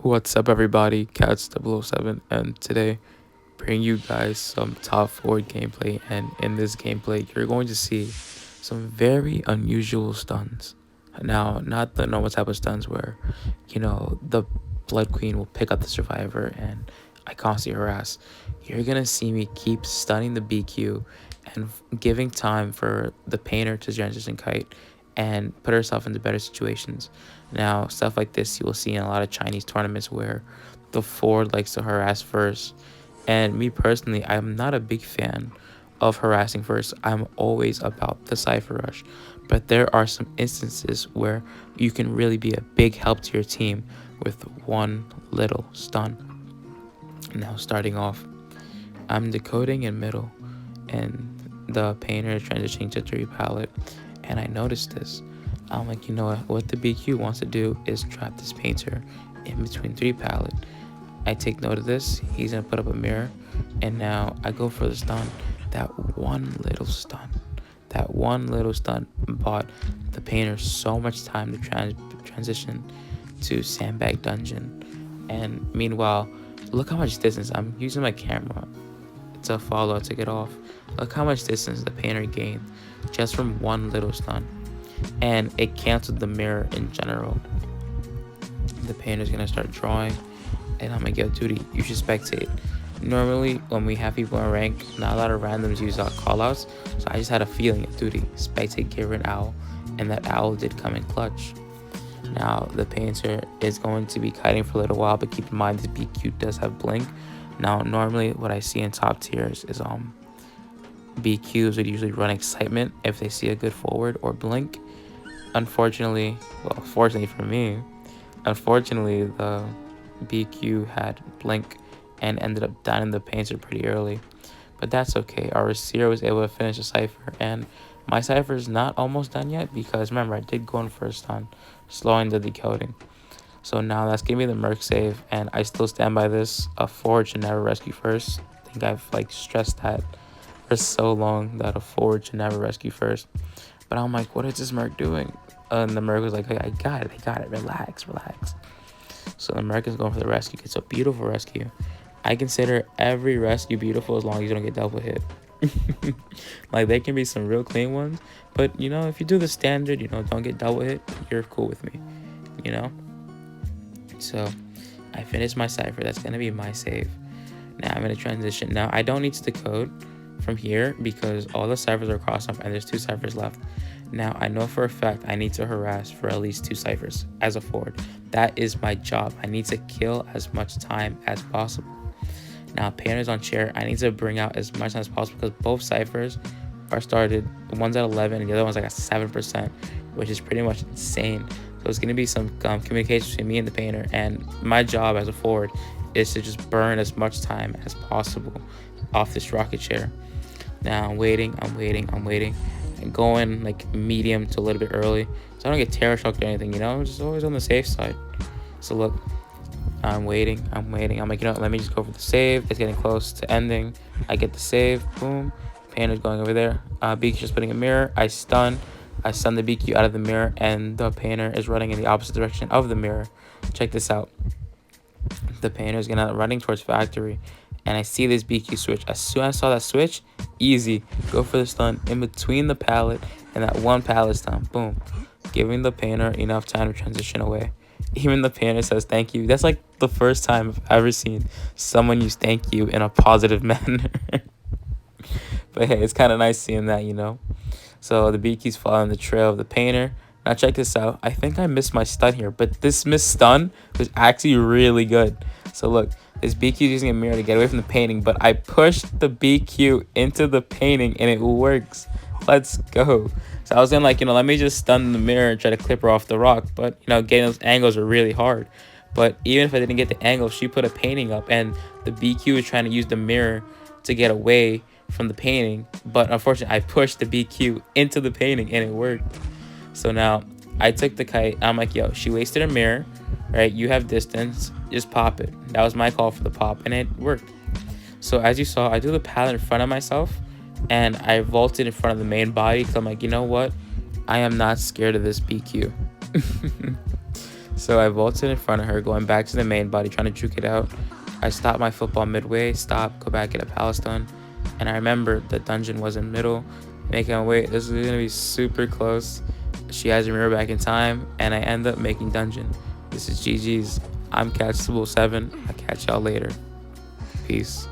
What's up, everybody? Cats007, and today bring you guys some top 4 gameplay. And in this gameplay, you're going to see some very unusual stuns. Now, not the normal type of stuns where the Blood Queen will pick up the survivor and I constantly harass. You're gonna see me keep stunning the BQ and giving time for the painter to transition kite and put herself into better situations. Now, stuff like this you will see in a lot of Chinese tournaments where the forward likes to harass first. And me personally, I'm not a big fan of harassing first. I'm always about the cipher rush. But there are some instances where you can really be a big help to your team with one little stun. Now, starting off, I'm decoding in middle, and the painter is transitioning to 3 pallet, and I noticed this. I'm like, you know what the BQ wants to do is trap this painter in between 3 pallet. I take note of this. He's gonna put up a mirror, and now I go for the stun. That one little stun bought the painter so much time to transition to sandbag dungeon. And meanwhile, look how much distance. I'm using my camera to follow to get off. Look how much distance the painter gained just from one little stun, and it canceled the mirror in general. The painter's gonna start drawing, and I'm like, yo, dude, you should spectate. Normally, when we have people in rank, not a lot of randoms use callouts, so I just had a feeling, dude, spectate, give her an owl, and that owl did come in clutch. Now, the painter is going to be kiting for a little while, but keep in mind this BQ does have blink. Now, normally what I see in top tiers is BQs would usually run excitement if they see a good forward or blink. Unfortunately, well, fortunately for me, the BQ had blink and ended up downing the painter pretty early. But that's okay. Our receiver was able to finish the cipher, and my cipher is not almost done yet because remember, I did go in for a stun, slowing the decoding. So now that's giving me the merc save, and I still stand by this. A forward should never rescue first. I think I've stressed that for so long, that a forward should never rescue first. But I'm like, what is this merc doing? And the merc was like, I got it, relax. So the merc is going for the rescue. It's a beautiful rescue. I consider every rescue beautiful as long as you don't get double hit. Like, there can be some real clean ones, but if you do the standard, don't get double hit, you're cool with me, So I finished my cipher. That's gonna be my save. Now I'm gonna transition. Now I don't need to decode from here because all the ciphers are crossed off and there's 2 ciphers left. Now I know for a fact I need to harass for at least 2 ciphers as a forward. That is my job. I need to kill as much time as possible. Now painter's on chair. I need to bring out as much time as possible because both ciphers are started. One's at 11 and the other one's like at 7%, which is pretty much insane. So it's gonna be some communication between me and the painter, and my job as a forward is to just burn as much time as possible off this rocket chair. Now I'm waiting, and going like medium to a little bit early, so I don't get terror shocked or anything. Just always on the safe side. So look, I'm waiting. I'm like, let me just go for the save. It's getting close to ending. I get the save. Boom. Painter's going over there. BQ just putting a mirror. I stun the BQ out of the mirror, and the painter is running in the opposite direction of the mirror. Check this out. The painter is gonna running towards factory, and I see this BQ switch. As soon as I saw that switch, easy, go for the stun in between the pallet and that one pallet stun. Boom, giving the painter enough time to transition away. Even the painter says thank you. That's like the first time I've ever seen someone use thank you in a positive manner. But hey, it's kind of nice seeing that, So the BQ's following the trail of the painter. Now check this out. I think I missed my stun here, but this missed stun was actually really good. So look, this BQ is using a mirror to get away from the painting, but I pushed the BQ into the painting and it works. Let's go. So I was gonna let me just stun the mirror and try to clip her off the rock, but getting those angles are really hard. But even if I didn't get the angle, she put a painting up, and the BQ was trying to use the mirror to get away from the painting, but unfortunately I pushed the BQ into the painting and it worked. So now I took the kite. I'm like, yo, she wasted her mirror, right? You have distance, just pop it. That was my call for the pop, and it worked. So as you saw, I do the pallet in front of myself, and I vaulted in front of the main body because I'm like, you know what? I am not scared of this BQ. So I vaulted in front of her, going back to the main body, trying to juke it out. I stopped my football midway, stop, go back, get a palace stone. And I remember the dungeon was in middle. Making my way, this is going to be super close. She has a mirror back in time, and I end up making dungeon. This is GG's. I'm Catchable7. I'll catch y'all later. Peace.